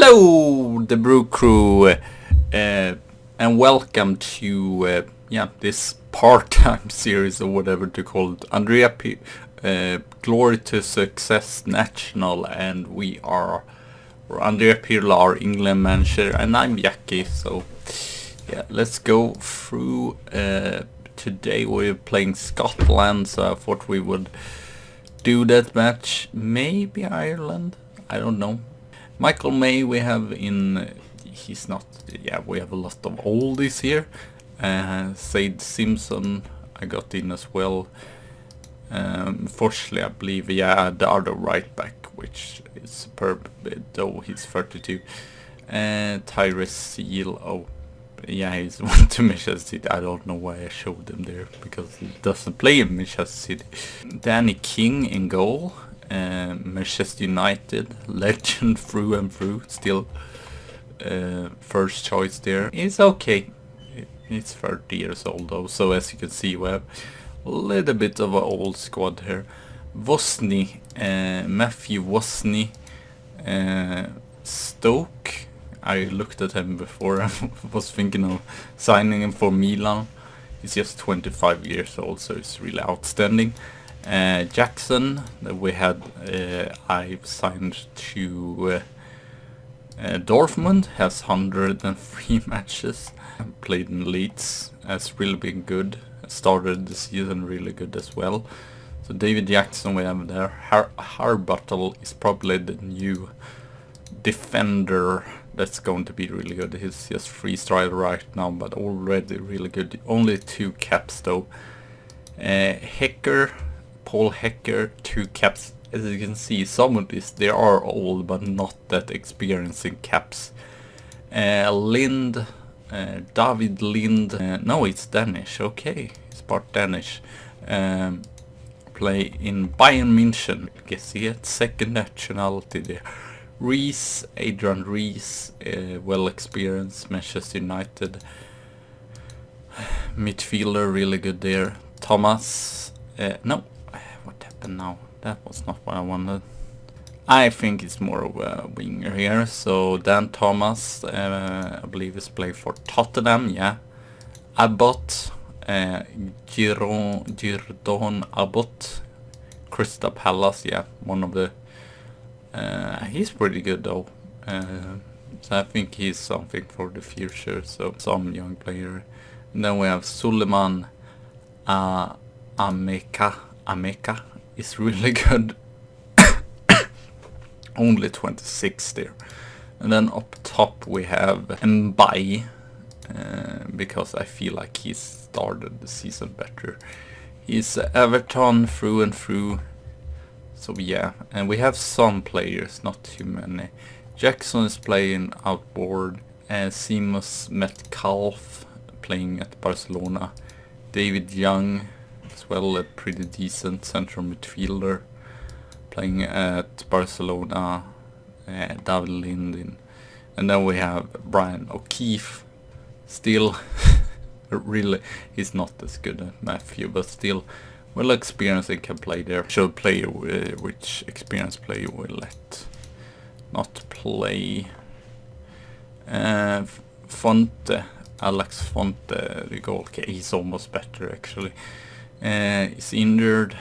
Hello, the Brew Crew, and welcome to this part-time series or whatever to call it. Andrea Glory to Success National, and we are Andrea Pirlo, our England manager, and I'm Jackie. So yeah, let's go through. Today we're playing Scotland, so I thought we would do that match. Maybe Ireland, I don't know. Michael May we have in, he's not, yeah, we have a lot of oldies here. Said Simpson I got in as well. Fortunately I believe, yeah, the other right back, which is superb, though he's 32. Tyrese Seal, oh yeah, he's one to Manchester City. I don't know why I showed him there, because he doesn't play in Manchester City. Danny King in goal. Manchester United, legend through and through, still first choice there. He's okay. He's 30 years old though, so as you can see we have a little bit of an old squad here. Vosny, Matthew Vosny, Stoke. I looked at him before. I was thinking of signing him for Milan. He's just 25 years old, so it's really outstanding. Jackson that we had, I signed to Dortmund, has 103 matches, played in Leeds, has really been good, started the season really good as well. So David Jackson we have there. Harbottle is probably the new defender that's going to be really good. He's just freestyle right now, but already really good. Only 2 caps though. Paul Hecker, 2 caps. As you can see, some of these, they are old, but not that experienced in caps. David Lind, no, it's Danish, okay, he's part Danish. Play in Bayern München, I guess he had second nationality there. Adrian Rees, well experienced, Manchester United. Midfielder, really good there. Thomas, no. What happened now? That was not what I wanted. I think it's more of a winger here. So Dan Thomas, I believe is playing for Tottenham, yeah. Abbott, Girdon Abbott, Crystal Palace, yeah. One of the... he's pretty good though. So I think he's something for the future. So some young player. And then we have Suleiman Ameka is really good. Only 26 there. And then up top we have Mbai, because I feel like he started the season better. He's Everton through and through. So yeah, and we have some players, not too many. Jackson is playing outboard. Seamus Metcalf playing at Barcelona. David Young as well, a pretty decent central midfielder, playing at Barcelona. David Lindin. And then we have Brian O'Keefe, still really, he's not as good as Matthew, but still well experienced and can play there. Show player which experienced player will let not play. Fonte, Alex Fonte, the goal. Okay, he's almost better actually. He's injured.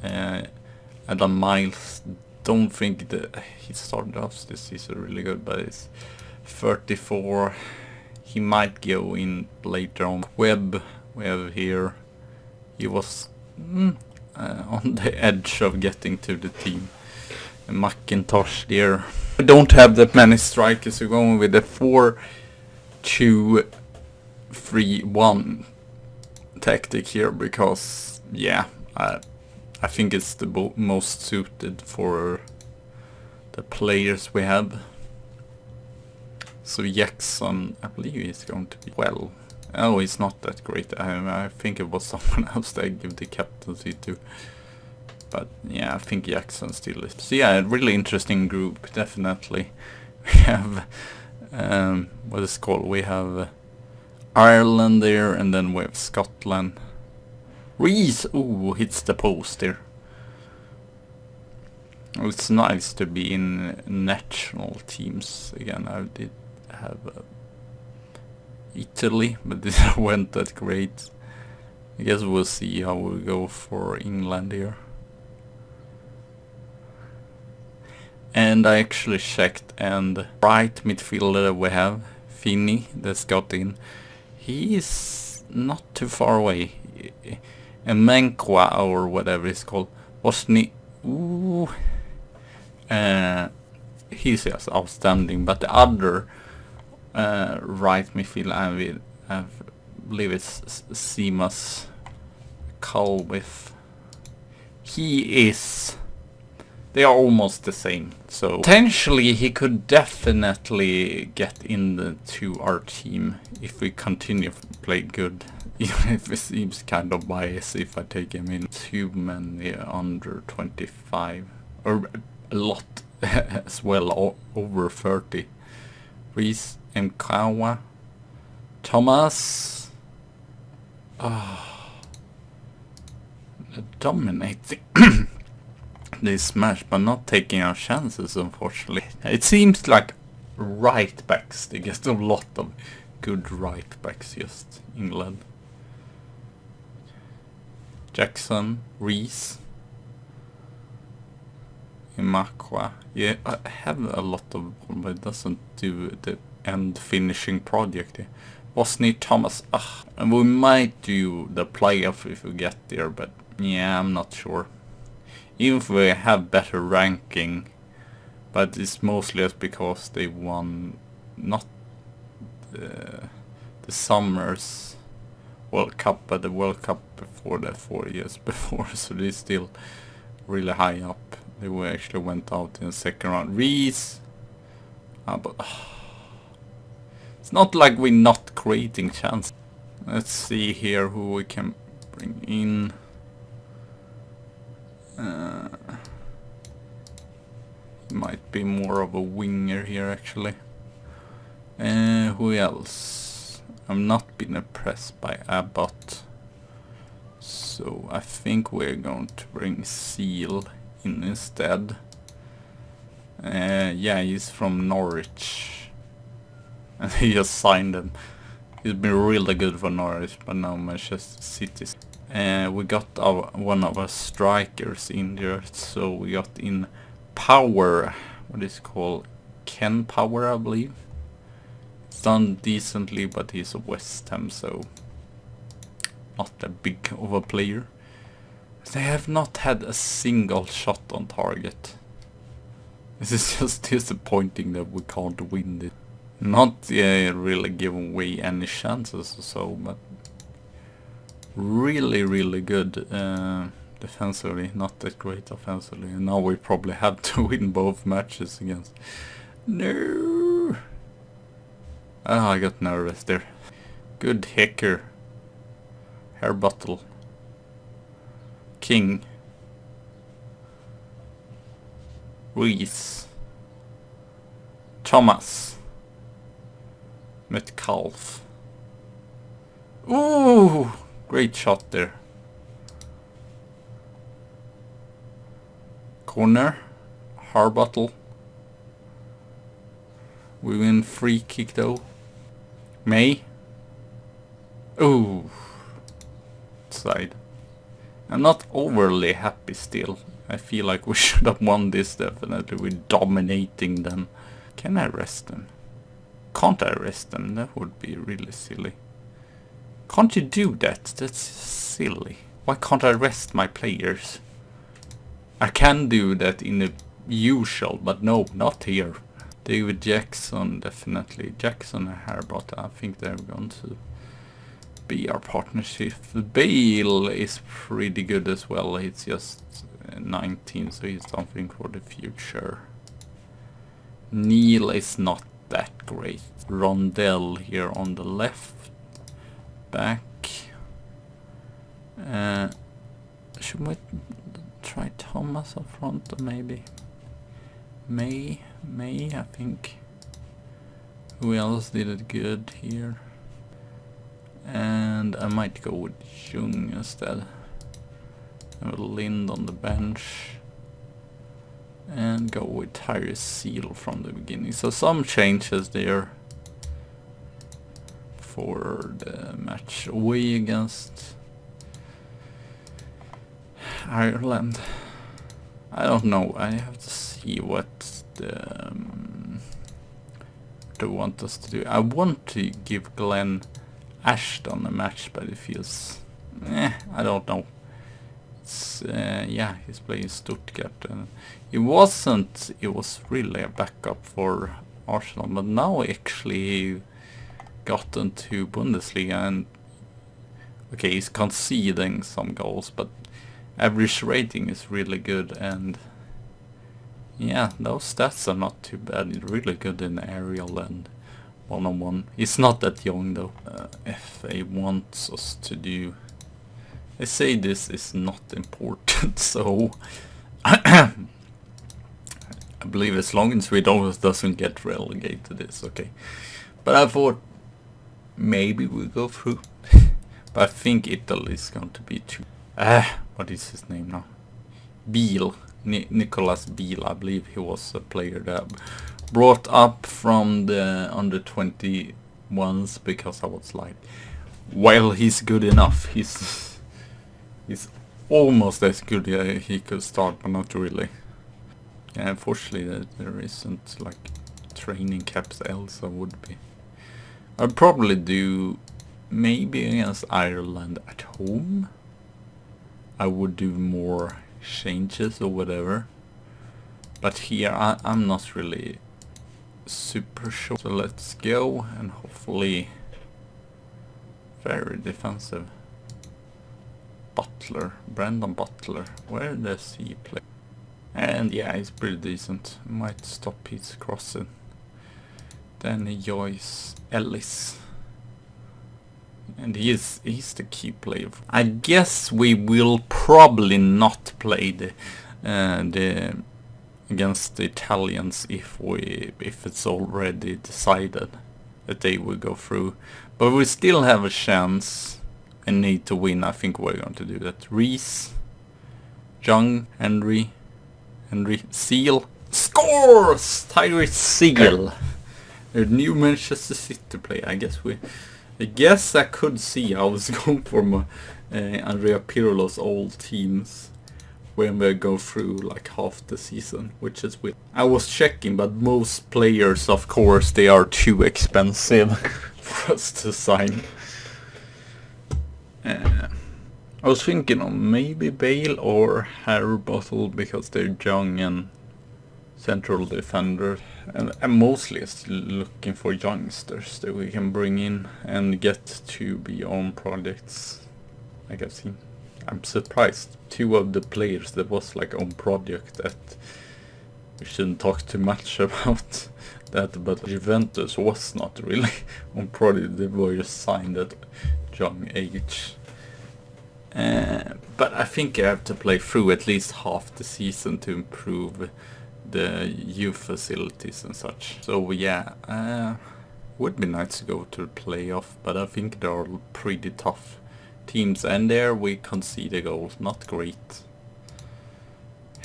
Adam Miles, don't think that he started off this season really good, but he's 34. He might go in later on. Webb we have here. He was on the edge of getting to the team. Macintosh there. We don't have that many strikers. We're going with the 4-2-3-1 tactic here because, yeah, I think it's the most suited for the players we have. So Jackson, I believe he's going to be well. Oh, he's not that great. I think it was someone else that I give the captaincy to. But yeah, I think Jackson still is. So yeah, a really interesting group, definitely. We have, what is it called? We have Ireland there, and then we have Scotland. Reese, ooh, hits the post there. It's nice to be in national teams again. I did have Italy, but it didn't went that great. I guess we'll see how we go for England here. And I actually checked, and right midfielder we have Finney that's got in. He's not too far away. And Menkwa or whatever it's called. Bosni. Ooh. He's just outstanding, but the other right midfielder, I believe it's Seamus Calwith. He is. They are almost the same, so potentially he could definitely get into our team if we continue to play good. Even if it seems kind of biased if I take him in. Too many under 25, or a lot as well, over 30. Reese Mkawa, Thomas, dominating this match, but not taking our chances, unfortunately. It seems like right backs, they get a lot of good right backs, just England. Jackson, Reese, Imakwa. Yeah, I have a lot of them, but it doesn't do the end finishing project here. Bosni, Thomas, and we might do the playoff if we get there, but yeah, I'm not sure. Even if we have better ranking, but it's mostly just because they won not the Summers World Cup, but the World Cup before that 4 years before, so they're still really high up. They were actually went out in the second round. Reese, but it's not like we're not creating chances. Let's see here who we can bring in. Might be more of a winger here actually. Who else? I'm not been impressed by Abbott, so I think we're going to bring Seal in instead. Yeah, he's from Norwich, and he just signed him. He's been really good for Norwich, but now Manchester City. We got one of our strikers injured, so we got in Power, what is it called? Ken Power, I believe. It's done decently, but he's a West Ham, so not that big of a player. They have not had a single shot on target. This is just disappointing that we can't win this. Not really giving away any chances or so, but really good defensively, not that great offensively. And now we probably have to win both matches against. No! Oh, I got nervous there. Good Hicker. Hairbottle. King. Reese. Thomas. Metcalf. Ooh! Great shot there. Corner. Harbottle. We win free kick though. May. Ooh. Side. I'm not overly happy still. I feel like we should have won this definitely. We're dominating them. Can I rest them? Can't I rest them? That would be really silly. Can't you do that? That's silly. Why can't I rest my players? I can do that in the usual, but no, not here. David Jackson, definitely. Jackson and Harbot, I think they're going to be our partnership. Bale is pretty good as well. He's just 19, so he's something for the future. Neil is not that great. Rondell here on the left. Back. Should we try Thomas up front or maybe May, I think. Who else did it good here? And I might go with Jung instead. Have Lind on the bench. and go with Tyrese Seal from the beginning. So some changes there for the match away against Ireland. I don't know, I have to see what they want us to do. I want to give Glenn Ashton a match, but it feels... I don't know. It's, yeah, he's playing Stuttgart. It was really a backup for Arsenal, but now actually he got into Bundesliga and... Okay, he's conceding some goals, but average rating is really good, and yeah, those stats are not too bad. He's really good in aerial and one-on-one. He's not that young though. FA wants us to do... They say this is not important, so I believe as long as we doesn't get relegated, it's okay. But I thought maybe we'll go through. But I think Italy is going to be too... what is his name now? Beale. Nicolas Beale, I believe he was a player that brought up from the under 21s, because I was like, well, he's good enough. He's almost as good as he could start, but not really. Yeah, unfortunately there isn't like training caps else I would be. I'd probably do maybe against Ireland at home. I would do more changes or whatever, but here I'm not really super sure. So let's go, and hopefully very defensive. Brandon Butler, where does he play? And yeah, he's pretty decent. Might stop his crossing. Danny Joyce Ellis. And he's the key player. I guess we will probably not play the against the Italians if it's already decided that they will go through. But we still have a chance and need to win. I think we're going to do that. Reese, Young, Henry, Seal scores. Tyrese Seal. A new Manchester City player. I guess I could see I was going for my Andrea Pirlo's old teams when we go through like half the season, which is weird. I was checking, but most players, of course, they are too expensive for us to sign. I was thinking of maybe Bale or Harry Bottle, because they're young and central defenders, and I'm mostly looking for youngsters that we can bring in and get to be on projects. Like I've seen, I'm surprised 2 of the players that was like on project, that we shouldn't talk too much about that, but Juventus was not really on project. They were just signed at young age. But I think I have to play through at least half the season to improve the youth facilities and such. So yeah, would be nice to go to the playoff, but I think they are pretty tough teams, and there we concede a goal. Not great.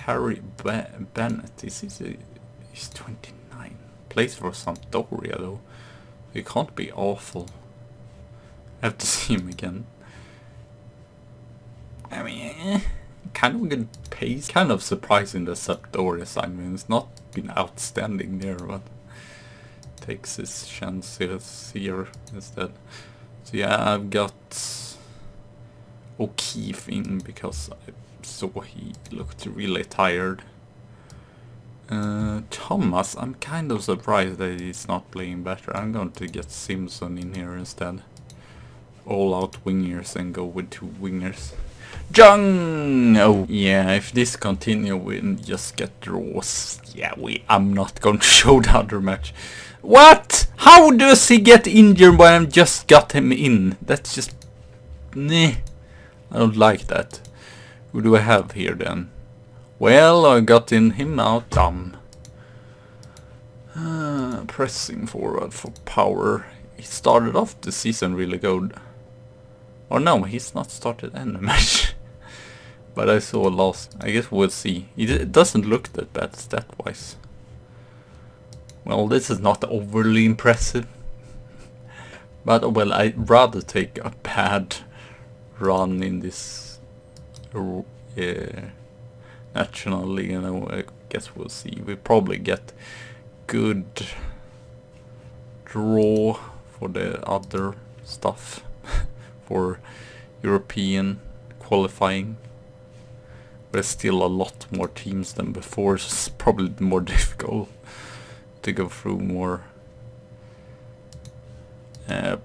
Harry Bennett, he's 29. Plays for Sampdoria though. He can't be awful. I have to see him again. I mean, kind of good pace. Kind of surprising the Sampdoria signing. It's not been outstanding there, but takes his chances here instead. So yeah, I've got O'Keefe in because I saw he looked really tired. Thomas, I'm kind of surprised that he's not playing better. I'm going to get Simpson in here instead. All out wingers and go with 2 wingers. Jung! Oh yeah, if this continue we'll just get draws. Yeah, I'm not going to show the other match. What? How does he get injured when I just got him in? That's just... Nah. I don't like that. Who do I have here then? Well, I got him out. Dumb. Pressing forward for power. He started off the season really good. Or no, he's not started any match. But I saw last. I guess we'll see. It doesn't look that bad stat-wise. Well, this is not overly impressive. But well, I'd rather take a bad run in this National League, and I guess we'll see. We probably get good draw for the other stuff for European qualifying. There's still a lot more teams than before, so it's probably more difficult to go through more,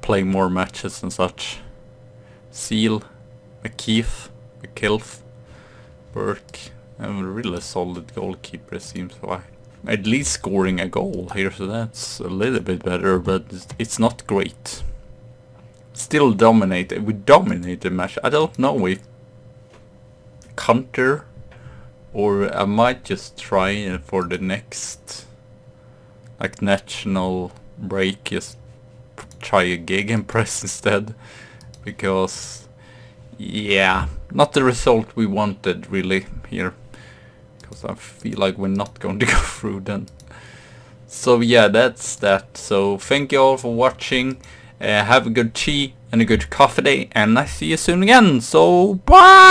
play more matches and such. Seal, McKilf, Burke, and a really solid goalkeeper, it seems like. At least scoring a goal here, so that's a little bit better, but it's not great. Still dominate. We dominate the match. I don't know if counter, or I might just try for the next like national break, just try a gegenpress instead, because yeah, not the result we wanted really here, because I feel like we're not going to go through then. So yeah, that's that. So thank you all for watching. Have a good tea and a good coffee day, and I see you soon again. So bye!